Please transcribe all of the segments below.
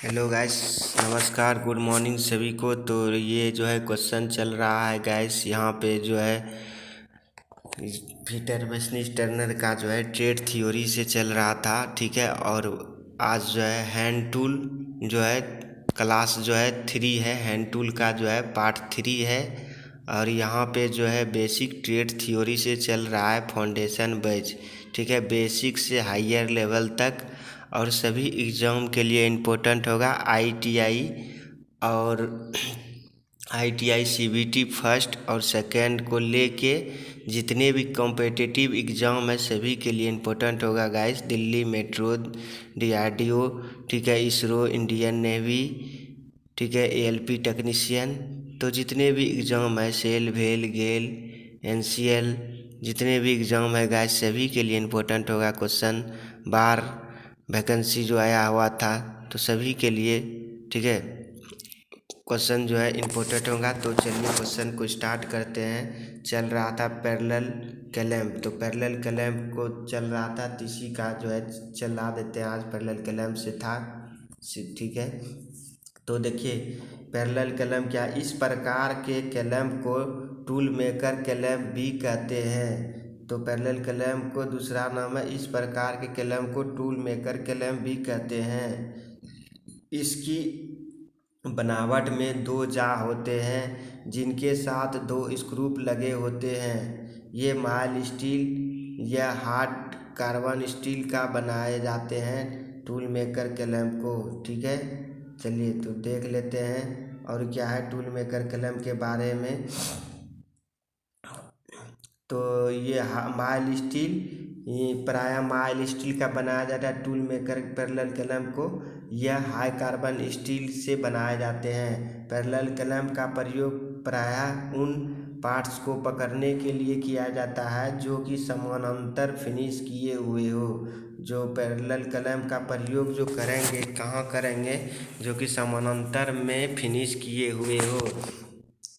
Hello guys. नमस्कार, good morning सभी को। तो ये जो है क्वेश्चन चल रहा है गाइस, यहाँ पे जो है पीटर वेस्निस टर्नर का जो है ट्रेड थ्योरी से चल रहा था, ठीक है। और आज जो है हैंड टूल जो है क्लास जो है 3 है, हैंड टूल का जो है पार्ट 3 है। और यहाँ पे जो है बेसिक ट्रेड थ्योरी से चल रहा है फाउंडेशन बैच, ठीक है, बेसिक से हायर लेवल तक। और सभी एग्ज़ाम के लिए इम्पोर्टेंट होगा आईटीआई और आईटीआई सीबीटी फर्स्ट और सेकंड को लेके जितने भी कॉम्पिटिटिव एग्ज़ाम है सभी के लिए इम्पोर्टेंट होगा गाइस। दिल्ली मेट्रो, डीआरडीओ, ठीक है, इसरो, इंडियन नेवी, ठीक है, एएलपी टेक्नीशियन। तो जितने भी एग्ज़ाम है सेल भेल गेल एनसीएल, जितने भी एग्ज़ाम है गाइस सभी के लिए इम्पोर्टेंट होगा क्वेश्चन। बार वैकेंसी जो आया हुआ था तो सभी के लिए, ठीक है, क्वेश्चन जो है इम्पोर्टेंट होगा। तो चलिए क्वेश्चन को स्टार्ट करते हैं। चल रहा था पैरेलल क्लैंप, तो पैरेलल क्लैंप को चल रहा था तो इसी का जो है चला देते हैं। आज पैरेलल क्लैंप से था, ठीक है। तो देखिए पैरेलल क्लैंप क्या, इस प्रकार के क्लैंप को टूल मेकर क्लैंप भी कहते हैं। तो पैरेलल क्लैंप को दूसरा नाम है, इस प्रकार के क्लैंप को टूल मेकर क्लैंप भी कहते हैं। इसकी बनावट में दो जा होते हैं जिनके साथ दो स्क्रू लगे होते हैं। ये माइल्ड स्टील या हार्ड कार्बन स्टील का बनाए जाते हैं टूल मेकर क्लैंप को, ठीक है। चलिए तो देख लेते हैं और क्या है टूल मेकर क्लैंप के बारे में। तो ये माइल्ड स्टील, ये प्रायः माइल्ड स्टील का बनाया जाता है टूल मेकर पैरेलल क्लैंप को। यह हाई कार्बन स्टील से बनाए जाते हैं। पैरेलल क्लैंप का प्रयोग प्रायः उन पार्ट्स को पकड़ने के लिए किया जाता है जो कि समानांतर फिनिश किए हुए हो। जो पैरेलल क्लैंप का प्रयोग जो करेंगे कहाँ करेंगे, जो कि समानांतर में फिनिश किए हुए हो।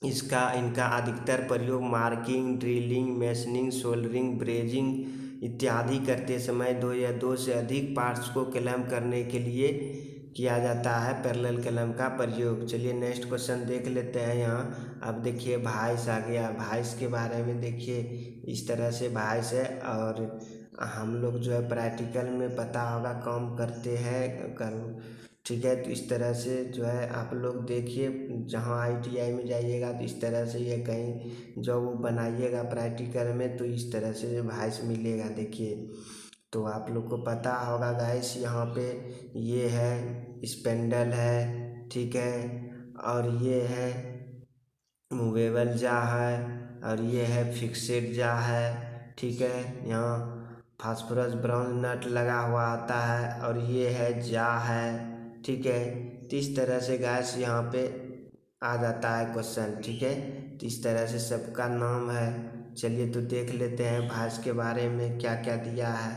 इनका अधिकतर प्रयोग मार्किंग, ड्रिलिंग, मेसनिंग, सोल्डरिंग, ब्रेजिंग इत्यादि करते समय दो या दो से अधिक पार्ट्स को क्लैंप करने के लिए किया जाता है पैरेलल क्लैंप का प्रयोग। चलिए नेक्स्ट क्वेश्चन देख लेते हैं। यहाँ अब देखिए भाइस आ गया। भाइस के बारे में देखिए इस तरह से भाइस है। और हम लोग जो है प्रैक्टिकल में पता होगा काम करते हैं ठीक है। तो इस तरह से जो है आप लोग देखिए, जहाँ आईटीआई में जाइएगा तो इस तरह से ये कहीं जॉब बनाइएगा प्रैक्टिकल में तो इस तरह से भाइस मिलेगा। देखिए तो आप लोग को पता होगा गाइस, यहाँ पे ये है स्पेंडल है, ठीक है। और ये है मूवेबल जा है और ये है फिक्सेड जा है, ठीक है। यहाँ फास्फोरस ब्राउन नट लगा हुआ आता है और ये है जा है, ठीक है। तो इस तरह से गैस यहाँ पे आ जाता है क्वेश्चन, ठीक है। तो इस तरह से सबका नाम है। चलिए तो देख लेते हैं भैंस के बारे में क्या क्या दिया है।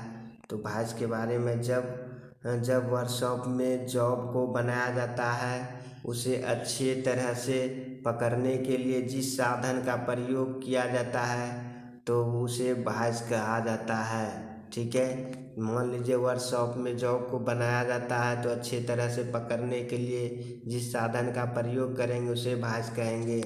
तो भैंस के बारे में जब वर्कशॉप में जॉब को बनाया जाता है उसे अच्छे तरह से पकड़ने के लिए जिस साधन का प्रयोग किया जाता है तो उसे भैंस कहा जाता है, ठीक है। मान लीजिए वर्कशॉप में जॉब को बनाया जाता है तो अच्छे तरह से पकड़ने के लिए जिस साधन का प्रयोग करेंगे उसे भैंस कहेंगे।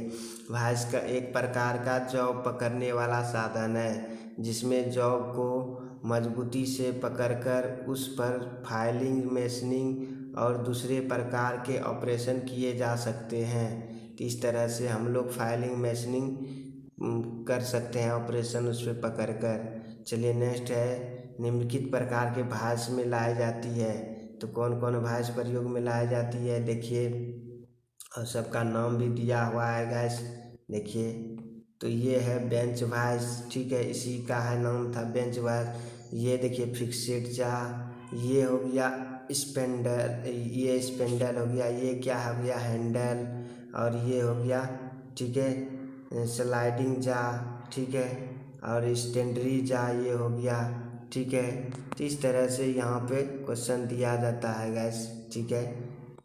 भैंस का एक प्रकार का जॉब पकड़ने वाला साधन है जिसमें जॉब को मजबूती से पकड़कर उस पर फाइलिंग, मेसनिंग और दूसरे प्रकार के ऑपरेशन किए जा सकते हैं। तो इस तरह से हम लोग फाइलिंग, मेसनिंग कर सकते हैं ऑपरेशन उस पर पकड़ कर। चलिए नेक्स्ट है, निम्नलिखित प्रकार के भैंस में लाई जाती है। तो कौन कौन भैंस प्रयोग में लाई जाती है देखिए, और सबका नाम भी दिया हुआ है गैस। देखिए तो ये है बेंच भैंस, ठीक है, इसी का है नाम था बेंच भैंस। ये देखिए फिक्सेड जा, ये हो गया स्पेंडल, ये स्पेंडल हो गया, ये क्या हो गया हैंडल, और ये हो गया, ठीक है, स्लाइडिंग जा, ठीक है, और स्टेंडरी जा ये हो गया, ठीक है। तो इस तरह से यहाँ पे क्वेश्चन दिया जाता है गैस, ठीक है।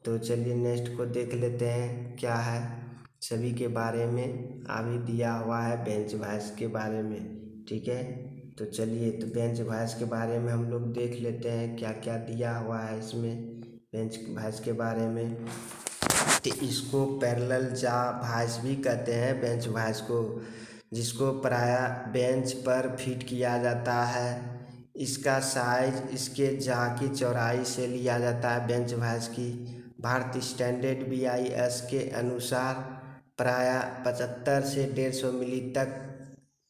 तो चलिए नेक्स्ट को देख लेते हैं क्या है, सभी के बारे में अभी दिया हुआ है बेंच भैंस के बारे में, ठीक है। तो चलिए तो बेंच भैंस के बारे में हम लोग देख लेते हैं क्या क्या दिया हुआ है इसमें। बेंच भाइस के बारे में। तो इसको पैरेलल जा भाइस भी कहते हैं, बेंच भाइस को, जिसको प्रायः बेंच पर फिट किया जाता है। इसका साइज इसके जा की चौड़ाई से लिया जाता है। बेंच भाइस की भारतीय स्टैंडर्ड BIS के अनुसार प्रायः 75 से 150 मिली तक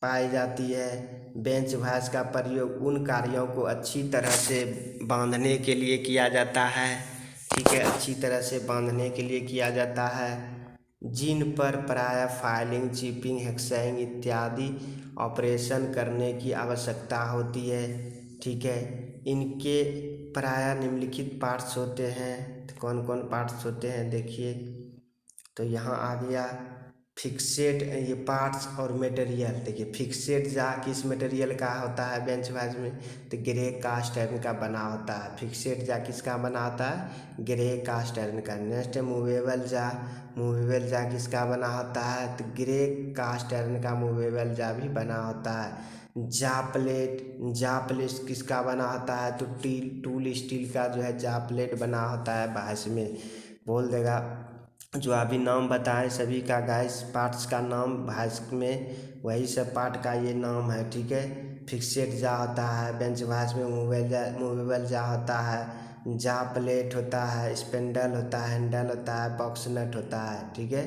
पाई जाती है। बेंच भाइस का प्रयोग उन कार्यों को अच्छी तरह से बांधने के लिए किया जाता है, ठीक है, अच्छी तरह से बांधने के लिए किया जाता है, जिन पर प्रायः फाइलिंग, चिपिंग, हेक्साइंग इत्यादि ऑपरेशन करने की आवश्यकता होती है, ठीक है। इनके प्रायः निम्नलिखित पार्ट्स होते हैं। तो कौन कौन पार्ट्स होते हैं देखिए। तो यहाँ आ गया फिक्सेड, ये पार्ट्स और मटेरियल। देखिए फिक्सेड जा किस मटेरियल का होता है बेंच भाइस में, तो ग्रे कास्ट आयरन का बना होता है। फिक्सेड जा किसका बना होता है, ग्रे कास्ट आयरन का। नेक्स्ट मूवेबल जा, मूवेबल जा किसका बना होता है, तो ग्रे कास्ट आयरन का मूवेबल जा भी बना होता है। जा प्लेट किसका बना होता है, तो टूल स्टील का जो है जा प्लेट बना होता है भाइस में। बोल देगा जो अभी नाम बताएं सभी का गाइस, पार्ट्स का नाम भाइस में वही सब पार्ट का ये नाम है, ठीक है। फिक्सेड जा होता है बेंच भाइस में, मूवेबल जा होता है, जा प्लेट होता है, स्पेंडल होता है, हैंडल होता है, बॉक्स नट होता है, ठीक है।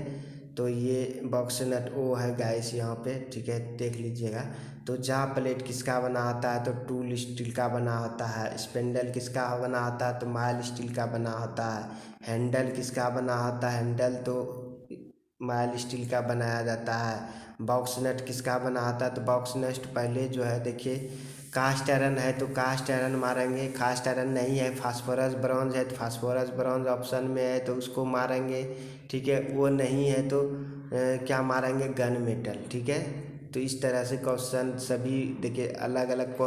तो ये बॉक्स नट वो है गाइस यहाँ पे, ठीक है, देख लीजिएगा। तो जा प्लेट किसका बना होता है, तो टूल स्टील का बना होता है। स्पेंडल किसका बना होता है, तो माइल स्टील का बना होता है। हैंडल किसका बना होता है, हैंडल तो माइल स्टील का बनाया जाता है। बॉक्स नट किसका बना होता है, तो बॉक्स नट पहले जो है देखिए कास्ट आयरन है तो कास्ट आयरन मारेंगे, कास्ट आयरन नहीं है, फास्फोरस ब्रॉन्ज है तो फास्फोरस ब्रॉन्ज ऑप्शन में है तो उसको मारेंगे, ठीक है। वो नहीं है तो क्या मारेंगे, गन मेटल, ठीक है। तो इस तरह से क्वेश्चन सभी देखिए अलग अलग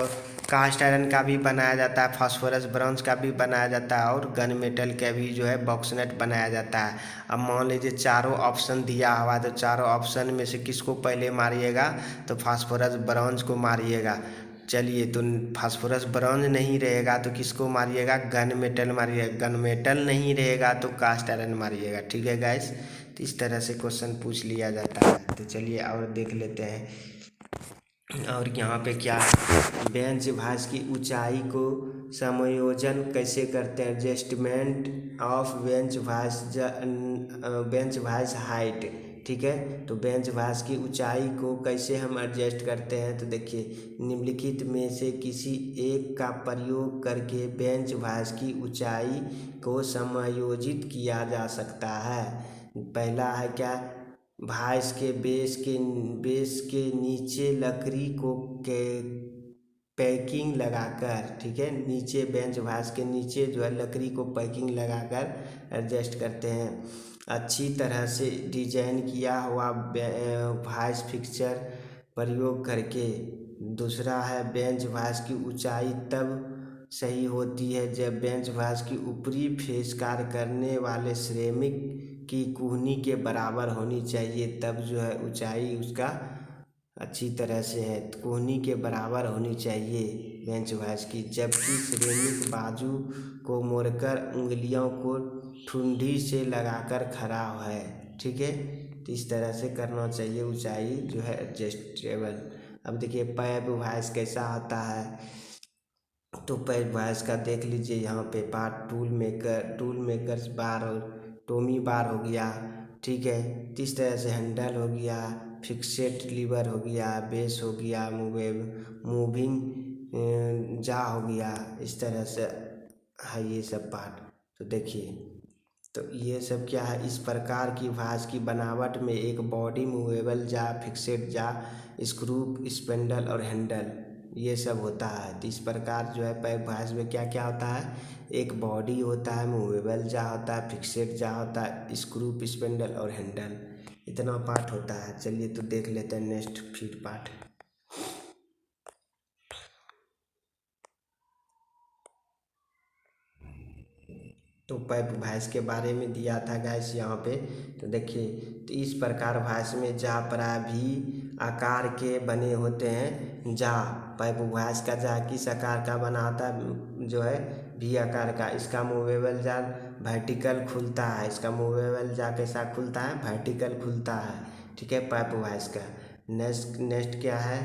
कास्ट आयरन का भी बनाया जाता है, फास्फोरस ब्रॉन्ज का भी बनाया जाता है और गन मेटल का भी जो है बॉक्स नट बनाया जाता है। अब मान लीजिए चारों ऑप्शन दिया हुआ है तो चारों ऑप्शन में से किसको पहले मारिएगा, तो फास्फोरस ब्रॉन्ज को मारिएगा। चलिए तो फास्फोरस ब्रॉन्ज नहीं रहेगा तो किसको मारिएगा, गन मेटल मारिएगा। गन मेटल नहीं रहेगा तो कास्ट आयरन मारिएगा, ठीक है गाइस। तो इस तरह से क्वेश्चन पूछ लिया जाता है। तो चलिए और देख लेते हैं। और यहाँ पे क्या बेंच भाइस की ऊंचाई को समायोजन कैसे करते हैं, adjustment of bench vice height, ठीक है। तो बेंच भाइस की ऊंचाई को कैसे हम एडजस्ट करते हैं, तो देखिए निम्नलिखित में से किसी एक का प्रयोग करके बेंच भाइस की ऊंचाई को समायोजित किया जा सकता है। पहला है क्या, भाइस के बेस के नीचे लकड़ी को पैकिंग लगाकर, ठीक है, नीचे बेंच भाइस के नीचे जो है लकड़ी को पैकिंग लगाकर एडजस्ट करते हैं। अच्छी तरह से डिजाइन किया हुआ भाइस फिक्सचर प्रयोग करके। दूसरा है बेंच भाइस की ऊंचाई तब सही होती है जब बेंच भाइस की ऊपरी फेस कार्य करने वाले श्रमिक की कूहनी के बराबर होनी चाहिए, तब जो है ऊंचाई उसका अच्छी तरह से है, कूहनी के बराबर होनी चाहिए बेंच भाइस की। जबकि श्रमिक बाजू को मोड़कर उंगलियों को ठुंडी से लगाकर खड़ा है, ठीक है। तो इस तरह से करना चाहिए, ऊंचाई जो है एडजस्टेबल। अब देखिए पैब भाइस कैसा होता है, तो पैब भाइस का देख लीजिए यहाँ पे पार्ट टूल मेकर्स बार और टोमी बार हो गया, ठीक है। तो इस तरह से हैंडल हो गया, फिक्सेट लीवर हो गया, बेस हो गया, मूविंग जा हो गया, इस तरह से है ये सब पार्ट। तो देखिए तो ये सब क्या है, इस प्रकार की भाइस की बनावट में एक बॉडी, मूवेबल जा, फिक्सेड जा, स्क्रू, स्पेंडल और हैंडल ये सब होता है। तो इस प्रकार जो है पैब भाइस में क्या क्या होता है, एक बॉडी होता है, मूवेबल जा होता है, फिक्सेड जा होता है, स्क्रू, स्पेंडल और हैंडल, इतना पार्ट होता है। चलिए तो देख लेते हैं नेक्स्ट फिर पार्ट। तो पैब भाइस के बारे में दिया था गाइस यहाँ पे। तो देखिए तो इस प्रकार भाइस में जा प्रायः भी आकार के बने होते हैं। जा पाइप वॉइस का जा किस आकार का बना होता है, जो है वी आकार का। इसका मूवेबल जा वर्टिकल खुलता है। इसका मूवेबल जा कैसा खुलता है, वर्टिकल खुलता है, ठीक है, पाइप वॉइस का। नेक्स्ट क्या है,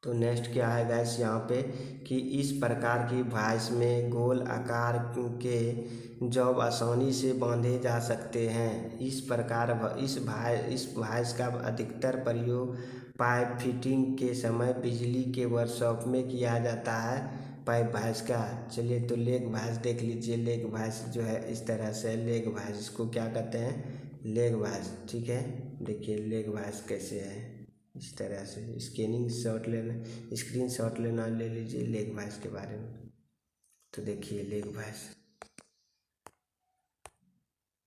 तो नेक्स्ट क्या है गैस यहाँ पे कि इस प्रकार की वॉइस में गोल आकार के जॉब आसानी से बांधे जा सकते हैं। इस प्रकार इस वॉइस का अधिकतर प्रयोग पाइप फिटिंग के समय बिजली के वर्कशॉप में किया जाता है। पाइप वॉइस का चलिए तो लेग वॉइस देख लीजिए। लेग वॉइस जो है इस तरह से लेग वॉइस, इसको क्या कहते हैं, लेग वॉइस, ठीक है। देखिए लेग वॉइस कैसे है, इस तरह से स्क्रीन शॉट लेना ले लीजिए लेग वॉइस के बारे में। तो देखिए लेग वॉइस,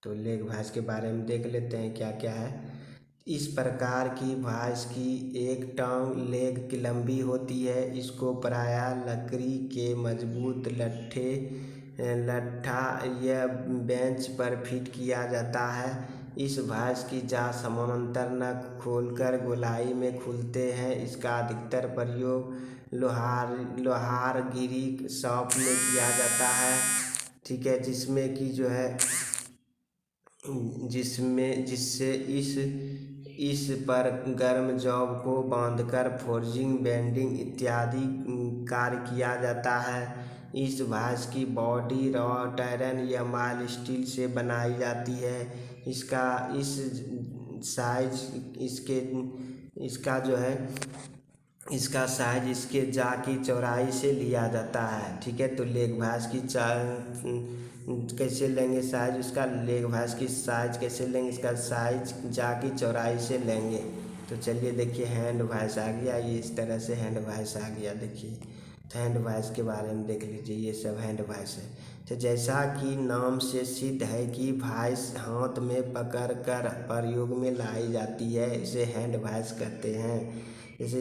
तो लेग वॉइस के बारे में देख लेते हैं क्या क्या है। इस प्रकार की वॉइस की एक टांग लेग की लंबी होती है। इसको प्रायः लकड़ी के मजबूत लट्ठा या बेंच पर फिट किया जाता है। इस वॉइस की जांच समानांतर न खोलकर गोलाई में खुलते हैं। इसका अधिकतर प्रयोग लोहारगिरी शॉप में किया जाता है, ठीक है, जिसमें कि जो है जिससे इस पर गर्म जॉब को बांधकर फोर्जिंग, बेंडिंग इत्यादि कार्य किया जाता है। इस वॉइस की बॉडी रॉड आयरन या माइल्ड स्टील से बनाई जाती है। इसका साइज इसके जा की चौड़ाई से लिया जाता है, ठीक है। तो लेग वॉइस की कैसे लेंगे साइज, उसका लेग वॉइस की साइज कैसे लेंगे, इसका साइज जा की चौड़ाई से लेंगे। तो चलिए देखिए हैंड वॉइस आ गया, ये इस तरह से हैंड वॉइस आ गया। देखिए तो हैंड वॉइस के बारे में देख लीजिए, ये सब हैंड वॉइस है। तो जैसा कि नाम से सिद्ध है कि वॉइस हाथ में पकड़ कर प्रयोग में लाई जाती है, इसे हैंड वॉइस कहते हैं। जैसे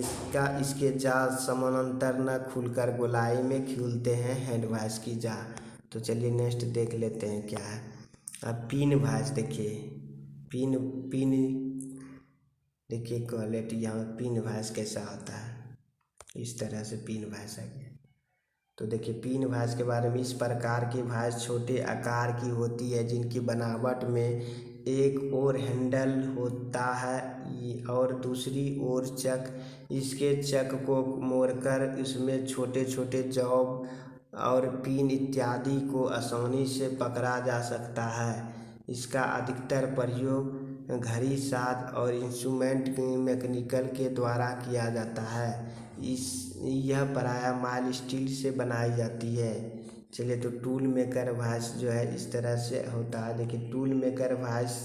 इसके जाल समानांतर न खुलकर गोलाई में खुलते हैं, हैंड वॉइस की जा। तो चलिए नेक्स्ट देख लेते हैं क्या है। अब पिन वॉइस देखिए, पिन देखिए क्वालिटी, यहाँ पिन वॉइस कैसा होता है, इस तरह से पिन वॉइस आ गया। तो देखिए पिन वॉइस के बारे में, इस प्रकार की वॉइस छोटे आकार की होती है जिनकी बनावट में एक ओर हैंडल होता है और दूसरी ओर चक। इसके चक को मोड़कर इसमें छोटे छोटे जॉब और पिन इत्यादि को आसानी से पकड़ा जा सकता है। इसका अधिकतर प्रयोग घड़ी साथ और इंस्ट्रूमेंट मैकेनिकल के द्वारा किया जाता है। यह प्रायः माइल्ड स्टील से बनाई जाती है। चलिए तो टूल मेकर वॉइस जो है इस तरह से होता है। देखिए टूल मेकर वॉइस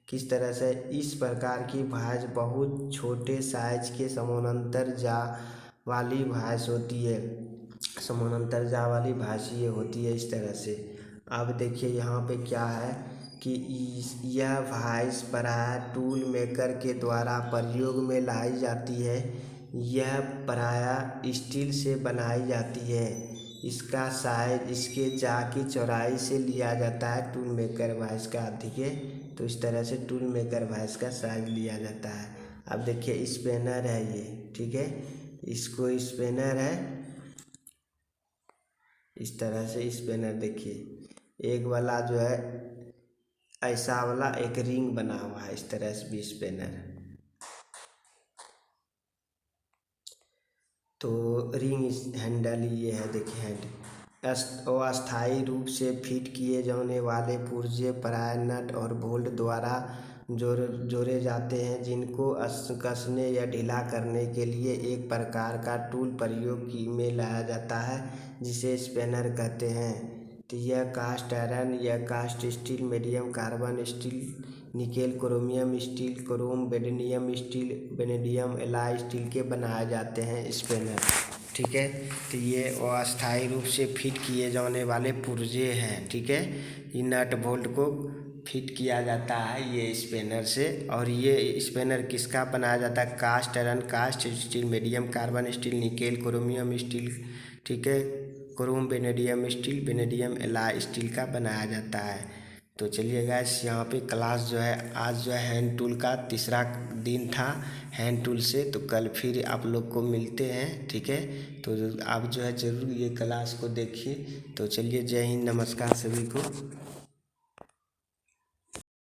किस तरह से, इस प्रकार की वॉइस बहुत छोटे साइज के समानांतर जा वाली वॉइस होती है। समानांतर जा वाली वॉइस ये होती है इस तरह से। अब देखिए यहाँ पे क्या है कि यह वॉइस प्रायः टूल मेकर के द्वारा प्रयोग में लाई जाती है। यह प्रायः स्टील से बनाई जाती है। इसका साइज इसके जा की चौड़ाई से लिया जाता है टूल मेकर वॉइस का, ठीक है। तो इस तरह से टूल मेकर वॉइस का साइज लिया जाता है। अब देखिए स्पेनर है ये, ठीक है, इसको स्पेनर है, इस तरह से स्पेनर देखिए एक वाला जो है ऐसा वाला एक रिंग बना हुआ है, इस तरह से भी स्पेनर। तो रिंग हैंडल ये है, देखिए हैंड अस्थायी रूप से फिट किए जाने वाले पुर्जे प्रायः नट और बोल्ट द्वारा जोड़े जाते हैं, जिनको कसने या ढीला करने के लिए एक प्रकार का टूल प्रयोग में लाया जाता है जिसे स्पेनर कहते हैं। तो यह कास्ट आयरन या cast steel, medium carbon steel, nickel chromium steel, chrome vanadium steel, vanadium alloy steel के बनाए जाते हैं स्पेनर, ठीक है। तो ये अस्थायी रूप से फिट किए जाने वाले पुर्जे हैं, ठीक है। ये नट बोल्ट को फिट किया जाता है ये स्पेनर से। और ये स्पेनर किसका बनाया जाता है, cast iron, cast steel, medium carbon steel, nickel chromium steel, ठीक है, chrome vanadium steel, vanadium alloy steel का बनाया जाता है। तो चलिए गैस, यहाँ पे क्लास जो है आज जो है हैंड टूल का तीसरा दिन था हैंड टूल से। तो कल फिर आप लोग को मिलते हैं, ठीक है। तो आप जो है ज़रूर ये क्लास को देखिए। तो चलिए, जय हिंद, नमस्कार सभी को।